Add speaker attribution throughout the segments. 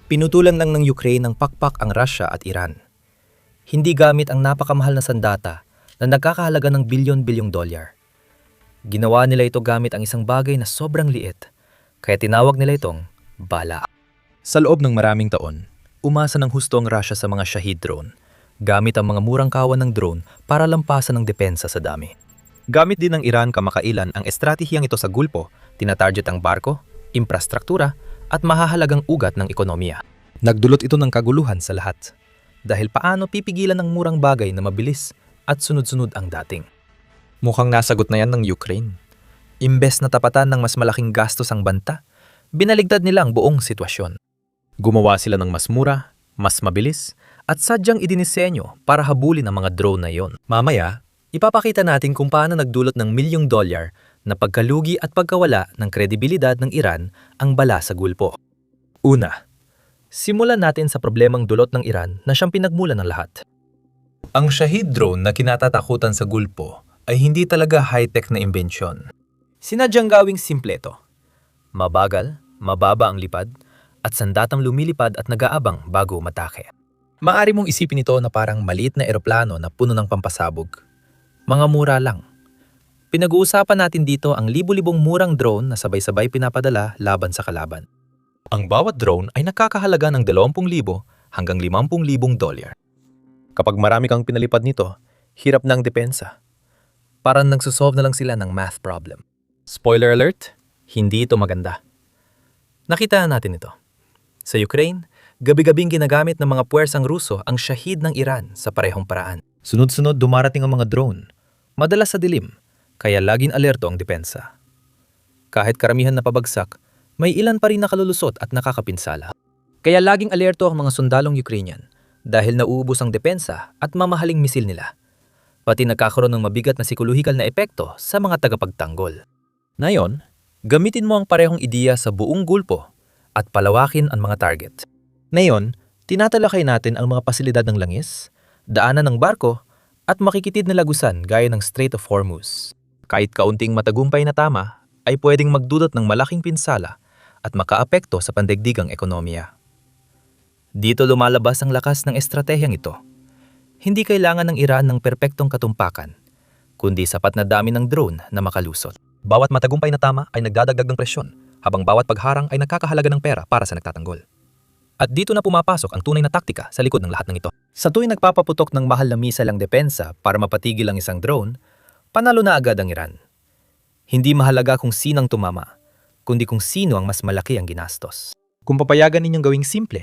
Speaker 1: Pinutulan lang ng Ukraine ng pakpak ang Russia at Iran. Hindi gamit ang napakamahal na sandata na nagkakahalaga ng bilyon-bilyong dolyar. Ginawa nila ito gamit ang isang bagay na sobrang liit, kaya tinawag nila itong bala. Sa loob ng maraming taon, umasa ng husto ang Russia sa mga Shahid drone, gamit ang mga murang kawan ng drone para lampasan ang depensa sa dami. Gamit din ng Iran kamakailan ang estratehiyang ito sa Gulpo, tinatarget ang barko, infrastruktura, at mahahalagang ugat ng ekonomiya. Nagdulot ito ng kaguluhan sa lahat, dahil paano pipigilan ng murang bagay na mabilis at sunod-sunod ang dating. Mukhang nasagot na yan ng Ukraine. Imbes na tapatan ng mas malaking gastos ang banta, binaligtad nila ang buong sitwasyon. Gumawa sila ng mas mura, mas mabilis, at sadyang idinisenyo para habulin ang mga drone na yon. Mamaya, ipapakita natin kung paano nagdulot ng milyong dolyar na pagkalugi at pagkawala ng kredibilidad ng Iran ang bala sa Gulpo. Una, simulan natin sa problemang dulot ng Iran na siyang pinagmulan ng lahat. Ang Shahid drone na kinatatakutan sa Gulpo ay hindi talaga high-tech na imbensyon. Sinadyang gawing simpleto. Mabagal, mababa ang lipad, at sandatang lumilipad at nag-aabang bago matake. Maari mong isipin ito na parang maliit na eroplano na puno ng pampasabog. Mga mura lang. Pinag-uusapan natin dito ang libu-libong murang drone na sabay-sabay pinapadala laban sa kalaban. Ang bawat drone ay nakakahalaga ng 20,000 hanggang 50,000 dolyar. Kapag marami kang pinalipad nito, hirap na ang depensa. Parang nagsosolve na lang sila ng math problem. Spoiler alert, hindi ito maganda. Nakita natin ito. Sa Ukraine, gabi-gabing ginagamit ng mga puwersang Ruso ang Shahid ng Iran sa parehong paraan. Sunod-sunod dumarating ang mga drone, madalas sa dilim, kaya laging alerto ang depensa. Kahit karamihan na pabagsak, may ilan pa rin nakalulusot at nakakapinsala. Kaya laging alerto ang mga sundalong Ukrainian dahil nauubos ang depensa at mamahaling misil nila. Pati nagkakaroon ng mabigat na psikolohikal na epekto sa mga tagapagtanggol. Ngayon, gamitin mo ang parehong ideya sa buong Gulpo at palawakin ang mga target. Ngayon, tinatalakay natin ang mga pasilidad ng langis, daanan ng barko, at makikitid na lagusan gaya ng Strait of Hormuz. Kahit kaunting matagumpay na tama, ay pwedeng magdulot ng malaking pinsala at makaapekto sa pandaigdigang ekonomiya. Dito lumalabas ang lakas ng estratehiyang ito. Hindi kailangan ng Iran ng perpektong katumpakan, kundi sapat na dami ng drone na makalusot. Bawat matagumpay na tama ay nagdadagdag ng presyon, habang bawat pagharang ay nagkakahalaga ng pera para sa nagtatanggol. At dito na pumapasok ang tunay na taktika sa likod ng lahat ng ito. Sa tuwing nagpapaputok ng mahal na misal ang depensa para mapatigil ang isang drone, panalo na agad ang Iran. Hindi mahalaga kung sinang tumama, kundi kung sino ang mas malaki ang ginastos. Kung papayagan ninyong gawing simple,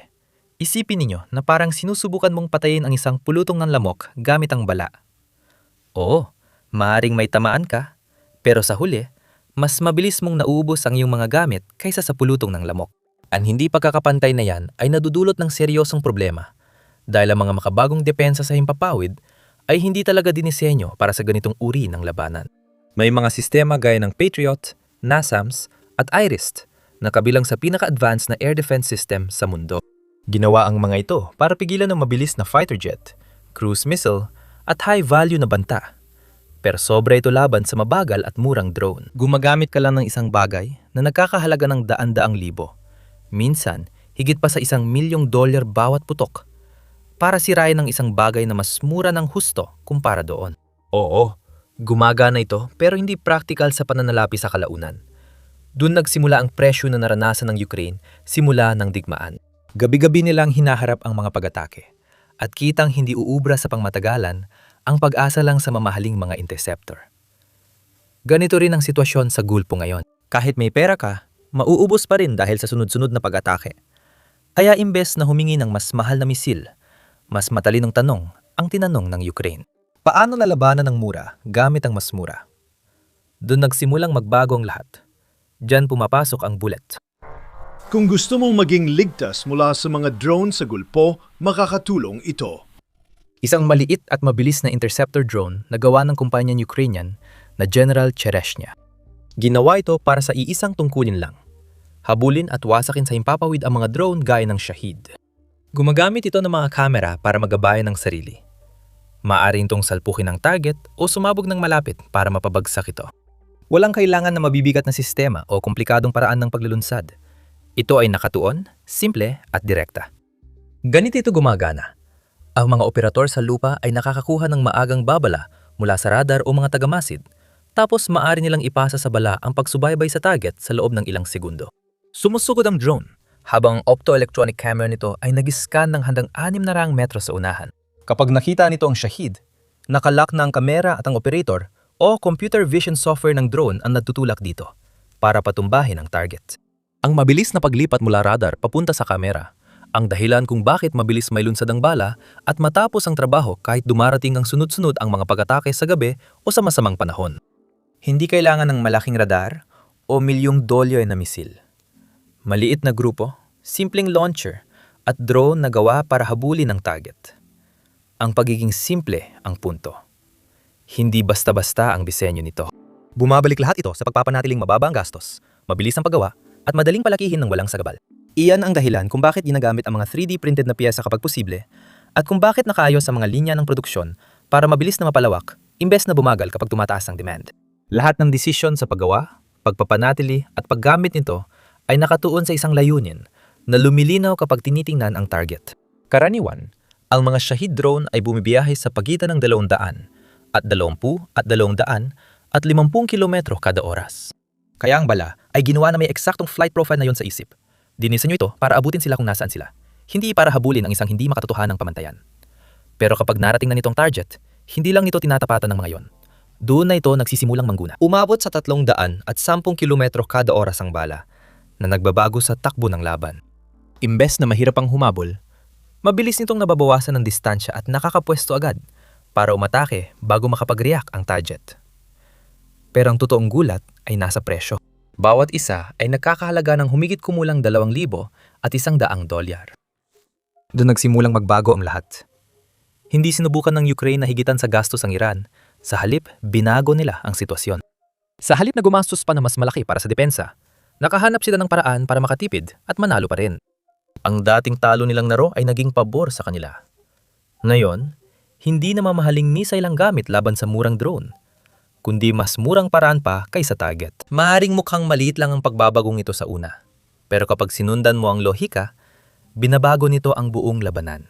Speaker 1: isipin ninyo na parang sinusubukan mong patayin ang isang pulutong ng lamok gamit ang bala. Oo, maaring may tamaan ka, pero sa huli, mas mabilis mong nauubos ang iyong mga gamit kaysa sa pulutong ng lamok. Ang hindi pagkakapantay na yan ay nadudulot ng seryosong problema dahil ang mga makabagong depensa sa himpapawid ay hindi talaga dinisenyo para sa ganitong uri ng labanan. May mga sistema gaya ng Patriot, NASAMS at IRIS na kabilang sa pinaka-advanced na air defense system sa mundo. Ginawa ang mga ito para pigilan ng mabilis na fighter jet, cruise missile at high-value na banta. Pero sobra ito laban sa mabagal at murang drone. Gumagamit ka lang ng isang bagay na nagkakahalaga ng daan-daang libo. Minsan, higit pa sa 1,000,000 dolyar bawat putok para sirain ang isang bagay na mas mura ng husto kumpara doon. Oo, gumagana ito pero hindi practical sa pananalapi sa kalaunan. Doon nagsimula ang presyo na naranasan ng Ukraine simula ng digmaan. Gabi-gabi nilang hinaharap ang mga pag-atake at kitang hindi uubra sa pangmatagalan ang pag-asa lang sa mamahaling mga interceptor. Ganito rin ang sitwasyon sa Gulpo ngayon. Kahit may pera ka, mauubos pa rin dahil sa sunod-sunod na pag-atake. Kaya imbes na humingi ng mas mahal na misil, mas matalinong tanong ang tinanong ng Ukraine. Paano lalabanan ng mura gamit ang mas mura? Doon nagsimulang magbago ang lahat. Diyan pumapasok ang bullet.
Speaker 2: Kung gusto mong maging ligtas mula sa mga drone sa Gulpo, makakatulong ito.
Speaker 1: Isang maliit at mabilis na interceptor drone na gawa ng kumpanyang Ukrainian na General Chereshnya. Ginawa ito para sa iisang tungkulin lang. Habulin at wasakin sa himpapawid ang mga drone gaya ng Shahid. Gumagamit ito ng mga kamera para magabayan ng sarili. Maaari itong salpukin ng target o sumabog ng malapit para mapabagsak ito. Walang kailangan na mabibigat na sistema o komplikadong paraan ng paglulunsad. Ito ay nakatuon, simple at direkta. Ganito ito gumagana. Ang mga operator sa lupa ay nakakakuha ng maagang babala mula sa radar o mga tagamasid, tapos maaari nilang ipasa sa bala ang pagsubaybay sa target sa loob ng ilang segundo. Sumusugod ang drone, habang ang optoelectronic camera nito ay nag-scan ng handang 600 metro sa unahan. Kapag nakita nito ang Shahid, nakalock na ang kamera at ang operator o computer vision software ng drone ang nagtutulak dito para patumbahin ang target. Ang mabilis na paglipat mula radar papunta sa kamera, ang dahilan kung bakit mabilis may lunsad ang bala at matapos ang trabaho kahit dumarating ang sunod-sunod ang mga pag-atake sa gabi o sa masamang panahon. Hindi kailangan ng malaking radar o $1,000,000 na misil. Maliit na grupo, simpleng launcher at drone na gawa para habulin ang target. Ang pagiging simple ang punto. Hindi basta-basta ang disenyo nito. Bumabalik lahat ito sa pagpapanatiling mababa ang gastos, mabilis ang paggawa at madaling palakihin ng walang sagabal. Iyan ang dahilan kung bakit ginagamit ang mga 3D printed na piyesa kapag posible at kung bakit nakaayos ang mga linya ng produksyon para mabilis na mapalawak imbes na bumagal kapag tumataas ang demand. Lahat ng desisyon sa paggawa, pagpapanatili at paggamit nito ay nakatuon sa isang layunin na lumilinaw kapag tinitingnan ang target. Karaniwan, ang mga Shahid drone ay bumibiyahe sa pagitan ng 200 at 20 at 200 at 50 kilometro kada oras. Kaya ang bala ay ginawa na may eksaktong flight profile na yon sa isip. Dinisenyo ito para abutin sila kung nasaan sila, hindi para habulin ang isang hindi makatotohanang pamantayan. Pero kapag narating na nitong target, hindi lang nito tinatapatan ng mga yon. Doon na ito nagsisimulang mangguna. Umabot sa 300 at 10 kilometro kada oras ang bala na nagbabago sa takbo ng laban. Imbes na mahirap ang humabol, mabilis nitong nababawasan ng distansya at nakakapwesto agad para umatake bago makapag-react ang target. Pero ang totoong gulat ay nasa presyo. Bawat isa ay nagkakahalaga ng humigit kumulang 2,000 at $100. Doon nagsimulang magbago ang lahat. Hindi sinubukan ng Ukraine na higitan sa gastos ang Iran. Sa halip, binago nila ang sitwasyon. Sa halip na gumastos pa na mas malaki para sa depensa, nakahanap sila ng paraan para makatipid at manalo pa rin. Ang dating talo nilang laro ay naging pabor sa kanila. Ngayon, hindi na mamahaling missile ang gamit laban sa murang drone, kundi mas murang paraan pa kaysa target. Maaring mukhang maliit lang ang pagbabagong ito sa una. Pero kapag sinundan mo ang lohika, binabago nito ang buong labanan.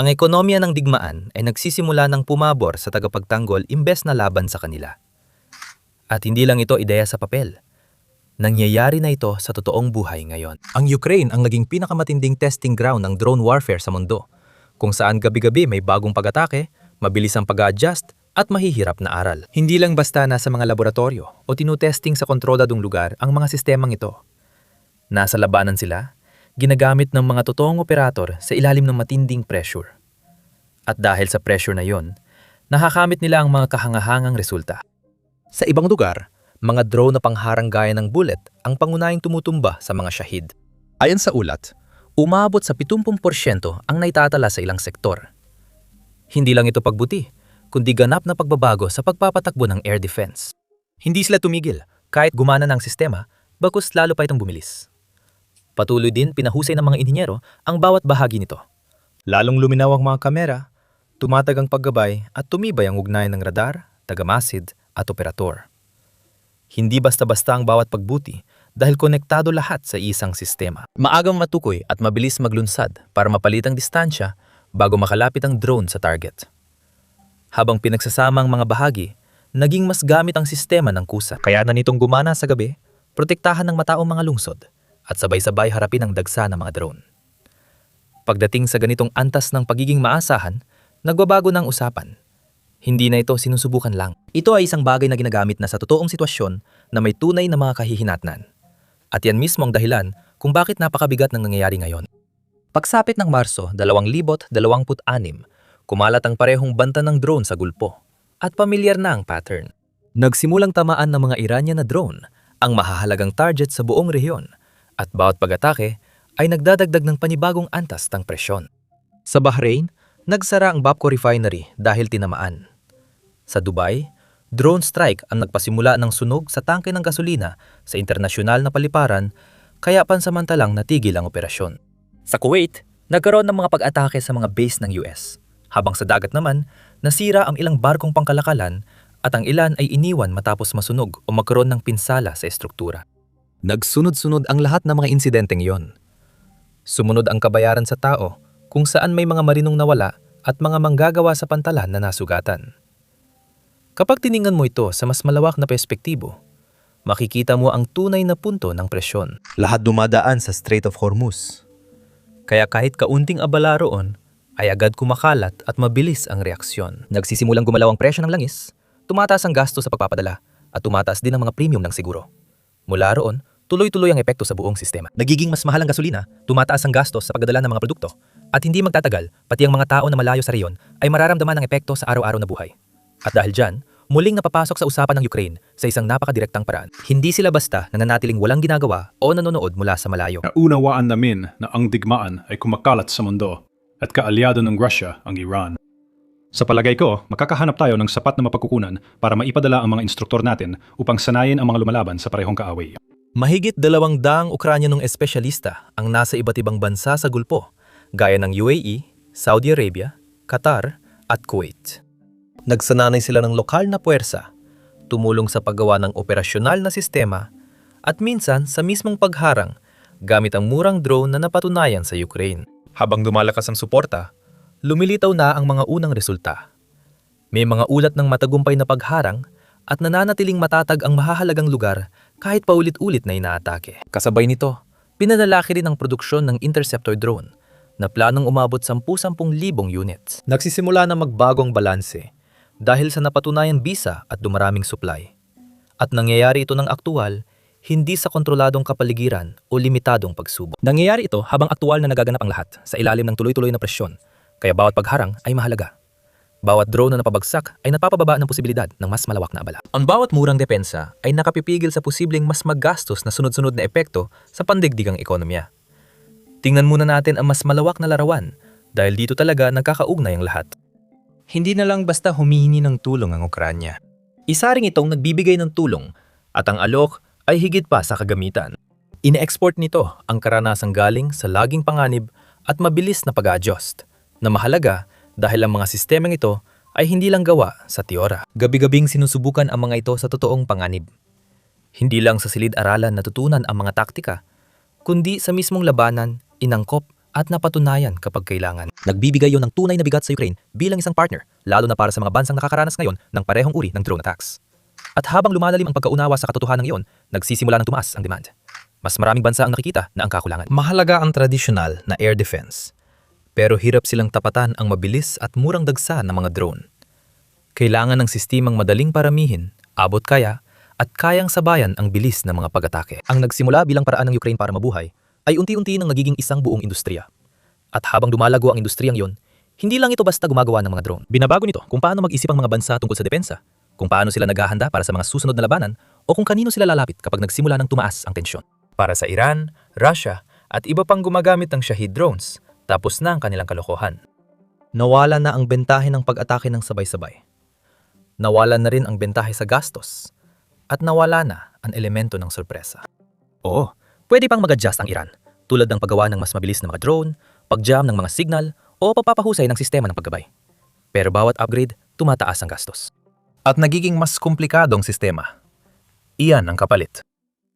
Speaker 1: Ang ekonomiya ng digmaan ay nagsisimula ng pumabor sa tagapagtanggol imbes na laban sa kanila. At hindi lang ito ideya sa papel. Nangyayari na ito sa totoong buhay ngayon. Ang Ukraine ang naging pinakamatinding testing ground ng drone warfare sa mundo, kung saan gabi-gabi may bagong pag-atake, mabilis ang pag-adjust, at mahihirap na aral. Hindi lang basta nasa mga laboratorio o tinutesting sa kontroladong lugar ang mga sistemang ito. Nasa labanan sila, ginagamit ng mga totoong operator sa ilalim ng matinding pressure. At dahil sa pressure na yon, nakakamit nila ang mga kahangahangang resulta. Sa ibang lugar, mga drone na pangharang gaya ng bullet ang pangunahing tumutumba sa mga Shahid. Ayon sa ulat, umabot sa 70% ang naitatala sa ilang sektor. Hindi lang ito pagbuti, kundi ganap na pagbabago sa pagpapatakbo ng air defense. Hindi sila tumigil kahit gumana ng sistema, bagkus lalo pa itong bumilis. Patuloy din pinahusay ng mga inhinyero ang bawat bahagi nito. Lalong luminaw ang mga kamera, tumatag ang paggabay at tumibay ang ugnayan ng radar, tagamasid at operator. Hindi basta-basta ang bawat pagbuti dahil konektado lahat sa isang sistema. Maagang matukoy at mabilis maglunsad para mapalit ang distansya bago makalapit ang drone sa target. Habang pinagsasama ang mga bahagi, naging mas gamit ang sistema ng kusa. Kaya na nitong gumana sa gabi, protektahan ng mataong mga lungsod at sabay-sabay harapin ang dagsa ng mga drone. Pagdating sa ganitong antas ng pagiging maasahan, nagbabago ng usapan. Hindi na ito sinusubukan lang. Ito ay isang bagay na ginagamit na sa totoong sitwasyon na may tunay na mga kahihinatnan. At yan mismo ang dahilan kung bakit napakabigat ng nangyayari ngayon. Pagsapit ng Marso 2026, kumalat ang parehong banta ng drone sa gulpo at pamilyar na ang pattern. Nagsimulang tamaan ng mga Iranian na drone ang mahahalagang target sa buong rehiyon at bawat pag-atake ay nagdadagdag ng panibagong antas ng presyon. Sa Bahrain, nagsara ang Bapco refinery dahil tinamaan. Sa Dubai, drone strike ang nagpasimula ng sunog sa tangke ng gasolina sa internasyonal na paliparan kaya pansamantalang natigil ang operasyon. Sa Kuwait, nagkaroon ng mga pag-atake sa mga base ng US. Habang sa dagat naman, nasira ang ilang barkong pangkalakalan at ang ilan ay iniwan matapos masunog o magkaroon ng pinsala sa estruktura. Nagsunod-sunod ang lahat ng mga insidenteng iyon. Sumunod ang kabayaran sa tao kung saan may mga marinong nawala at mga manggagawa sa pantalan na nasugatan. Kapag tiningnan mo ito sa mas malawak na perspektibo, makikita mo ang tunay na punto ng presyon. Lahat dumadaan sa Strait of Hormuz. Kaya kahit kaunting abala roon, ay agad kumakalat at mabilis ang reaksyon. Nagsisimulang gumalaw ang presyo ng langis, tumataas ang gasto sa pagpapadala, at tumataas din ang mga premium ng siguro. Mula roon, tuloy-tuloy ang epekto sa buong sistema. Nagiging mas mahal ang gasolina, tumataas ang gastos sa pagdadala ng mga produkto, at hindi magtatagal, pati ang mga tao na malayo sa reyon ay mararamdaman ang epekto sa araw-araw na buhay. At dahil dyan, muling napapasok sa usapan ng Ukraine sa isang napakadirektang paraan. Hindi sila basta nananatiling walang ginagawa o nanonood mula sa malayo.
Speaker 3: Naunawaan namin na ang digmaan ay kumakalat sa mundo at kaalyado ng Russia ang Iran. Sa palagay ko, makakahanap tayo ng sapat na mapagkukunan para maipadala ang mga instruktor natin upang sanayin ang mga lumalaban sa parehong kaaway.
Speaker 1: Mahigit 200 Ukrainyanong espesyalista ang nasa iba't ibang bansa sa Gulpo, gaya ng UAE, Saudi Arabia, Qatar at Kuwait. Nagsananay sila ng lokal na puwersa, tumulong sa paggawa ng operasyonal na sistema at minsan sa mismong pagharang gamit ang murang drone na napatunayan sa Ukraine. Habang lumalakas ang suporta, lumilitaw na ang mga unang resulta. May mga ulat ng matagumpay na pagharang at nananatiling matatag ang mahahalagang lugar kahit paulit-ulit na inaatake. Kasabay nito, pinanalaki rin ang produksyon ng interceptor drone na planong umabot 10,000 units. Nagsisimula na magbagong balanse dahil sa napatunayan bisa at dumaraming supply. At nangyayari ito ng aktual, hindi sa kontroladong kapaligiran o limitadong pagsubok. Nangyayari ito habang aktual na nagaganap ang lahat sa ilalim ng tuloy-tuloy na presyon, kaya bawat pagharang ay mahalaga. Bawat drone na napabagsak ay napapababa ng posibilidad ng mas malawak na abala. Ang bawat murang depensa ay nakapipigil sa posibleng mas maggastos na sunod-sunod na epekto sa pandigdigang ekonomiya. Tingnan muna natin ang mas malawak na larawan dahil dito talaga nagkakaugnay ang lahat. Hindi na lang basta humihingi ng tulong ang Ukranya. Isa ring itong nagbibigay ng tulong at ang alok ay higit pa sa kagamitan. Ine-export nito ang karanasang galing sa laging panganib at mabilis na pag-a-adjust na mahalaga dahil ang mga sistemang ito ay hindi lang gawa sa teora. Gabi-gabing sinusubukan ang mga ito sa totoong panganib. Hindi lang sa silid-aralan natutunan ang mga taktika, kundi sa mismong labanan, inangkop at napatunayan kapag kailangan. Nagbibigay yon ng tunay na bigat sa Ukraine bilang isang partner, lalo na para sa mga bansang nakakaranas ngayon ng parehong uri ng drone attacks. At habang lumalalim ang pagkaunawa sa katotohanan iyon, nagsisimula ng tumaas ang demand. Mas maraming bansa ang nakikita na ang kakulangan. Mahalaga ang tradisyonal na air defense, pero hirap silang tapatan ang mabilis at murang dagsa ng mga drone. Kailangan ng sistemang madaling paramihin, abot kaya, at kayang sabayan ang bilis ng mga pag-atake. Ang nagsimula bilang paraan ng Ukraine para mabuhay ay unti-unti nang nagiging isang buong industriya. At habang dumalago ang industriyang iyon, hindi lang ito basta gumagawa ng mga drone. Binabago nito kung paano mag-isip ang mga bansa tungkol sa depensa, kung paano sila naghahanda para sa mga susunod na labanan, o kung kanino sila lalapit kapag nagsimula ng tumaas ang tensyon. Para sa Iran, Russia, at iba pang gumagamit ng Shahid drones, tapos na ang kanilang kalokohan. Nawala na ang bentahe ng pag-atake ng sabay-sabay. Nawala na rin ang bentahe sa gastos. At nawala na ang elemento ng sorpresa. Oo, pwede pang mag-adjust ang Iran, tulad ng paggawa ng mas mabilis na mga drone, pag-jam ng mga signal, o pagpapahusay ng sistema ng paggabay. Pero bawat upgrade, tumataas ang gastos. At nagiging mas komplikadong sistema. Iyan ang kapalit.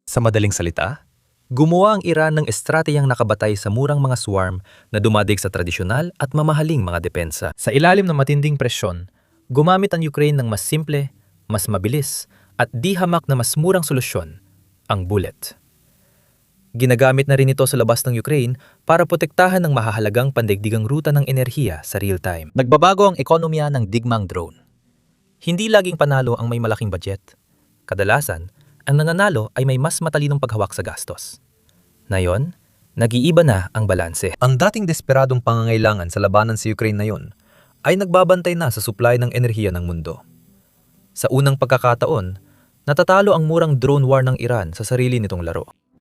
Speaker 1: Sa madaling salita, gumawa ang Iran ng estratehiyang nakabatay sa murang mga swarm na dumadig sa tradisyonal at mamahaling mga depensa. Sa ilalim ng matinding presyon, gumamit ang Ukraine ng mas simple, mas mabilis, at di hamak na mas murang solusyon, ang bullet. Ginagamit na rin ito sa labas ng Ukraine para protektahan ng mahahalagang pandaigdigang ruta ng enerhiya sa real time. Nagbabago ang ekonomiya ng digmang drone. Hindi laging panalo ang may malaking budget. Kadalasan, ang nananalo ay may mas matalinong paghawak sa gastos. Ngayon, nag-iiba na ang balanse. Ang dating desperadong pangangailangan sa labanan sa Ukraine na yon ay nagbabantay na sa supply ng enerhiya ng mundo. Sa unang pagkakataon, natatalo ang murang drone war ng Iran sa sarili nitong laro.